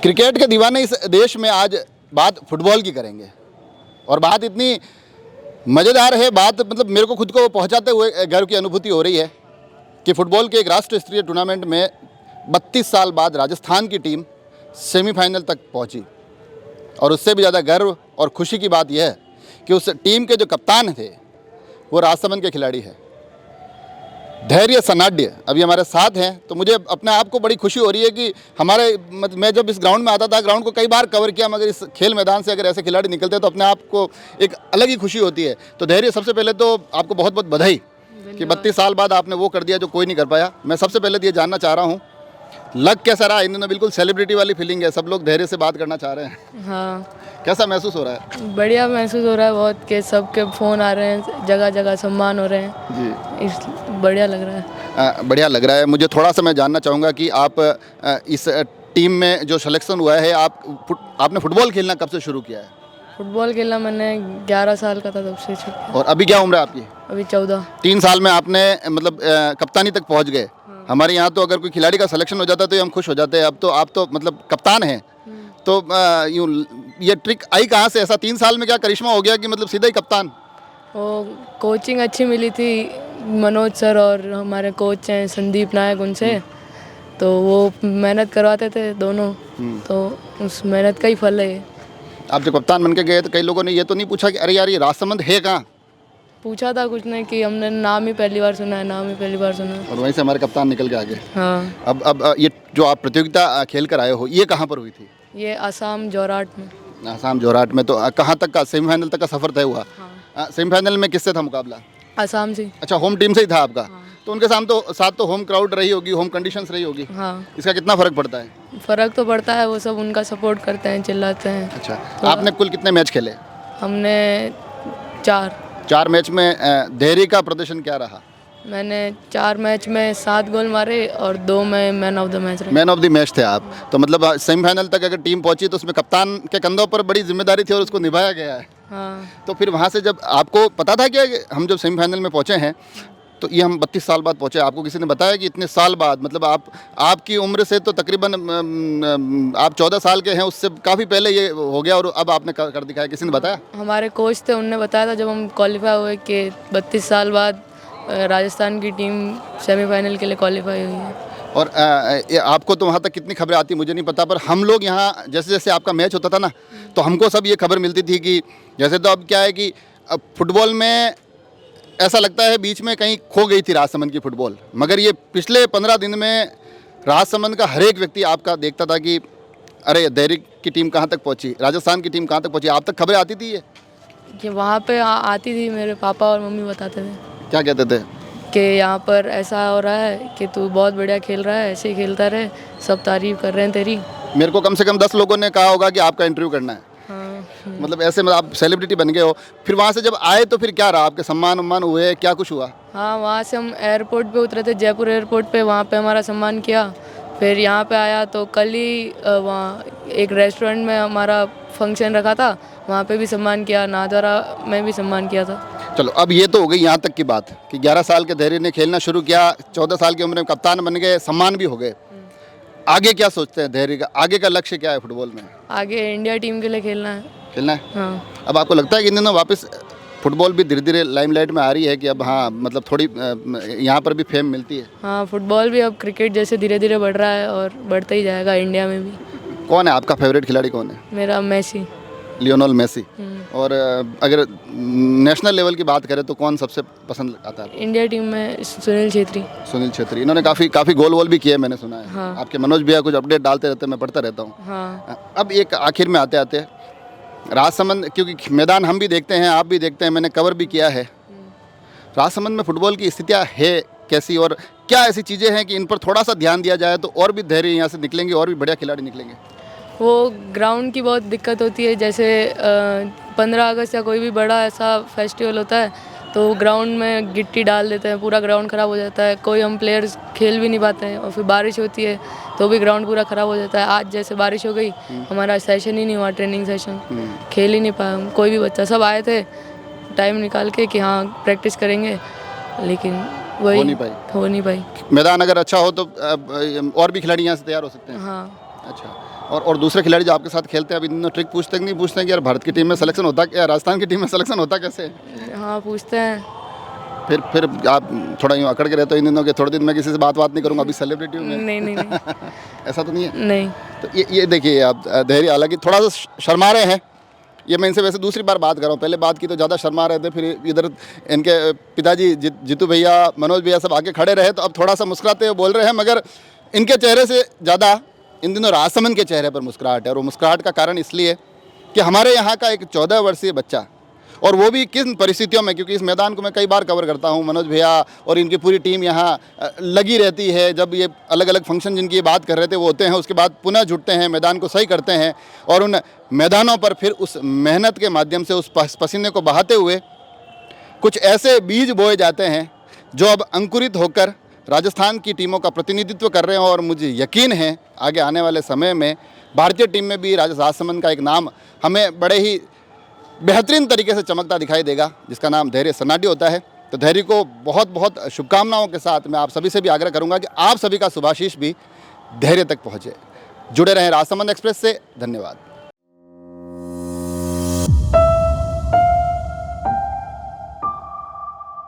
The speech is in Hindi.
क्रिकेट के दीवाने इस देश में आज बात फुटबॉल की करेंगे और बात इतनी मज़ेदार है, बात मतलब मेरे को खुद को पहुंचाते हुए गर्व की अनुभूति हो रही है कि फुटबॉल के एक राष्ट्रीय स्तरीय टूर्नामेंट में 32 साल बाद राजस्थान की टीम सेमीफाइनल तक पहुंची। और उससे भी ज़्यादा गर्व और खुशी की बात यह है कि उस टीम के जो कप्तान थे वो राजसमंद के खिलाड़ी हैं धैर्य सनाड्य, अभी हमारे साथ हैं। तो मुझे अपने आप को बड़ी खुशी हो रही है कि मैं जब इस ग्राउंड में आता था, ग्राउंड को कई बार कवर किया, मगर इस खेल मैदान से अगर ऐसे खिलाड़ी निकलते हैं तो अपने आप को एक अलग ही खुशी होती है। तो धैर्य, सबसे पहले तो आपको बहुत बहुत बधाई कि 32 साल बाद आपने वो कर दिया जो कोई नहीं कर पाया। मैं सबसे पहले तो ये जानना चाह रहा हूँ, लग कैसा रहा? इन्होंने बिल्कुल सेलिब्रिटी वाली फीलिंग है, सब लोग धैर्य से बात करना चाह रहे हैं। हाँ, कैसा महसूस हो रहा है? बढ़िया महसूस हो रहा है बहुत, कि सबके फ़ोन आ रहे हैं, जगह जगह सम्मान हो रहे हैं जी, इस बढ़िया लग रहा है। बढ़िया लग रहा है। मुझे थोड़ा सा मैं जानना चाहूँगा कि आप इस टीम में जो सिलेक्शन हुआ है, आपने फुटबॉल खेलना कब से शुरू किया है? फुटबॉल खेलना मैंने 11 साल का था तब से शुरू किया। और अभी क्या उम्र है आपकी? अभी 14। 3 साल में आपने मतलब कप्तानी तक पहुंच गए। हमारे यहाँ तो अगर कोई खिलाड़ी का सिलेक्शन हो जाता है तो हम खुश हो जाते हैं। अब तो आप तो मतलब कप्तान हैं, तो यूँ ये ट्रिक आई कहाँ से? ऐसा 3 साल में क्या करिश्मा हो गया कि मतलब सीधा ही कप्तान? वो कोचिंग अच्छी मिली थी मनोज सर और हमारे कोच हैं संदीप नायक, उनसे तो वो मेहनत करवाते थे दोनों, तो उस मेहनत का ही फल है ये। आप जब कप्तान बन के गए तो कई लोगों ने ये तो नहीं पूछा कि अरे यार ये राजसमंद है कहाँ? पूछा था कुछ नहीं, कि हमने नाम ही पहली बार सुना है, नाम ही पहली बार सुना है। और वहीं से हमारे कप्तान निकल के आ गए। हाँ, अब ये जो आप प्रतियोगिता खेल कर आए हो, ये कहाँ पर हुई थी? ये असम जोरहाट में। आसाम जोरहाट में। तो कहाँ तक का सेमीफाइनल तक का सफ़र तय हुआ? हाँ, सेमीफाइनल में किससे था मुकाबला? असम से। अच्छा, होम टीम से ही था आपका। हाँ। तो उनके साथ तो होम क्राउड रही होगी, होम कंडीशंस रही होगी। हाँ, इसका कितना फ़र्क पड़ता है? फ़र्क तो पड़ता है, वो सब उनका सपोर्ट करते हैं, चिल्लाते हैं। अच्छा, आपने कुल कितने मैच खेले? हमने 4। 4 मैच में धैर्य का प्रदर्शन क्या रहा? मैंने 4 मैच में 7 गोल मारे और 2 में मैन ऑफ द मैच रहे। मैन ऑफ द मैच थे आप। तो मतलब सेमीफाइनल तक अगर टीम पहुंची तो उसमें कप्तान के कंधों पर बड़ी जिम्मेदारी थी और उसको निभाया गया है। हाँ, तो फिर वहाँ से जब आपको पता था कि हम जब सेमीफाइनल में पहुँचे हैं तो ये हम 32 साल बाद पहुँचे, आपको किसी ने बताया कि इतने साल बाद, मतलब आपकी उम्र से तो तकरीबन आप 14 साल के हैं, उससे काफ़ी पहले ये हो गया और अब आपने कर दिखाया, किसी ने बताया? हमारे कोच थे, उनने बताया था जब हम क्वालिफाई हुए कि 32 साल बाद राजस्थान की टीम सेमीफाइनल के लिए क्वालिफाई हुई है। और आपको तो वहाँ तक कितनी खबरें आती मुझे नहीं पता, पर हम लोग यहाँ जैसे जैसे आपका मैच होता था ना, तो हमको सब ये खबर मिलती थी कि जैसे, तो अब क्या है कि अब फुटबॉल में ऐसा लगता है बीच में कहीं खो गई थी राजसमंद की फुटबॉल, मगर ये पिछले 15 दिन में राजसमंद का हर एक व्यक्ति आपका देखता था कि अरे धैर्य की टीम कहाँ तक पहुँची, राजस्थान की टीम कहाँ तक पहुँची। आप तक खबरें आती थी ये? कि वहाँ पे आती थी, मेरे पापा और मम्मी बताते थे क्या कहते थे? कि यहाँ पर ऐसा हो रहा है कि तू बहुत बढ़िया खेल रहा है, ऐसे ही खेलता रहे, सब तारीफ कर रहे हैं तेरी। मेरे को कम से कम 10 लोगों ने कहा होगा कि आपका इंटरव्यू करना है। हाँ, मतलब ऐसे में आप सेलिब्रिटी बन गए हो। फिर वहाँ से जब आए तो फिर क्या रहा? आपके सम्मान उम्मान हुए, क्या कुछ हुआ? हाँ, वहाँ से हम एयरपोर्ट पे उतरे थे, जयपुर एयरपोर्ट पे, वहाँ पे हमारा सम्मान किया। फिर यहाँ पे आया तो कल ही वहाँ एक रेस्टोरेंट में हमारा फंक्शन रखा था, वहाँ पे भी सम्मान किया, नादरा में भी सम्मान किया था। चलो, अब ये तो हो गई यहाँ तक की बात कि 11 साल के धैर्य ने खेलना शुरू किया, 14 साल की उम्र में कप्तान बन गए, सम्मान भी हो गए। आगे क्या सोचते हैं धैर्य का? आगे का लक्ष्य क्या है फुटबॉल में? आगे इंडिया टीम के लिए खेलना है। खेलना है। हाँ, अब आपको लगता है कि इन दिनों वापस फुटबॉल भी धीरे धीरे लाइमलाइट में आ रही है कि अब हाँ मतलब थोड़ी यहाँ पर भी फेम मिलती है? हाँ, फुटबॉल भी अब क्रिकेट जैसे धीरे धीरे बढ़ रहा है और बढ़ता ही जाएगा इंडिया में भी। कौन है आपका फेवरेट खिलाड़ी? कौन है? मेरा मेसी। Lionel Messi. और अगर नेशनल लेवल की बात करें तो कौन सबसे पसंद आता है? इंडिया टीम में सुनील छेत्री। सुनील छेत्री, इन्होंने काफ़ी गोल वोल भी किए, मैंने सुना है। हाँ। आपके मनोज भैया कुछ अपडेट डालते रहते हैं, मैं पढ़ता रहता हूँ। हाँ, अब एक आखिर में आते आते राजसमंद, क्योंकि मैदान हम भी देखते हैं, आप भी देखते हैं, मैंने कवर भी किया है, राजसमंद में फुटबॉल की स्थितियाँ है कैसी और क्या ऐसी चीज़ें हैं कि इन पर थोड़ा सा ध्यान दिया जाए तो और भी धैर्य यहाँ से निकलेंगे और भी बढ़िया खिलाड़ी निकलेंगे? वो ग्राउंड की बहुत दिक्कत होती है, जैसे 15 अगस्त या कोई भी बड़ा ऐसा फेस्टिवल होता है तो ग्राउंड में गिट्टी डाल देते हैं, पूरा ग्राउंड ख़राब हो जाता है, कोई हम प्लेयर्स खेल भी नहीं पाते हैं। और फिर बारिश होती है तो भी ग्राउंड पूरा ख़राब हो जाता है। आज जैसे बारिश हो गई, हमारा सेशन ही नहीं हुआ, ट्रेनिंग सेशन, खेल ही नहीं पाया हम, कोई भी बच्चा। सब आए थे टाइम निकाल के कि हाँ प्रैक्टिस करेंगे, लेकिन वही हो नहीं पाई। मैदान अगर अच्छा हो तो और भी खिलाड़ी यहाँ से तैयार हो सकते हैं। हाँ, अच्छा, और दूसरे खिलाड़ी जो आपके साथ खेलते हैं, अब इन ट्रिक पूछते नहीं पूछते हैं कि यार भारत की टीम में सिलेक्शन होता क्या, राजस्थान की टीम में सिलेक्शन होता कैसे? हाँ पूछते हैं। फिर आप थोड़ा यूँ अकड़ के रहते हो इन दिनों के, थोड़े दिन मैं किसी से बात नहीं करूँगा, अभी सेलिब्रिटी हूँ मैं। नहीं नहीं नहीं। ऐसा तो नहीं है? नहीं। तो ये देखिए आप धैर्य, हालांकि थोड़ा सा शर्मा रहे हैं, ये मैं इनसे वैसे दूसरी बार बात कर रहा हूँ, पहले बात की तो ज़्यादा शर्मा रहे थे, फिर इधर इनके पिताजी जीतू भैया, मनोज भैया सब आके खड़े रहे, तो अब थोड़ा सा मुस्कुराते हुए बोल रहे हैं, मगर इनके चेहरे से ज़्यादा इन दिनों राजसमंद के चेहरे पर मुस्कुराहट है। और वो मुस्कुराहट का कारण इसलिए कि हमारे यहाँ का एक 14 वर्षीय बच्चा, और वो भी किन परिस्थितियों में, क्योंकि इस मैदान को मैं कई बार कवर करता हूँ, मनोज भैया और इनकी पूरी टीम यहाँ लगी रहती है, जब ये अलग अलग फंक्शन जिनकी ये बात कर रहे थे वो होते हैं, उसके बाद पुनः जुटते हैं, मैदान को सही करते हैं, और उन मैदानों पर फिर उस मेहनत के माध्यम से उस पसीने को बहाते हुए कुछ ऐसे बीज बोए जाते हैं जो अब अंकुरित होकर राजस्थान की टीमों का प्रतिनिधित्व कर रहे हैं। और मुझे यकीन है आगे आने वाले समय में भारतीय टीम में भी राजस्थान का एक नाम हमें बड़े ही बेहतरीन तरीके से चमकता दिखाई देगा, जिसका नाम धैर्य सनाडी होता है। तो धैर्य को बहुत बहुत शुभकामनाओं के साथ मैं आप सभी से भी आग्रह करूंगा कि आप सभी का शुभाशीष भी धैर्य तक पहुंचे। जुड़े रहें राजसमंद एक्सप्रेस से। धन्यवाद।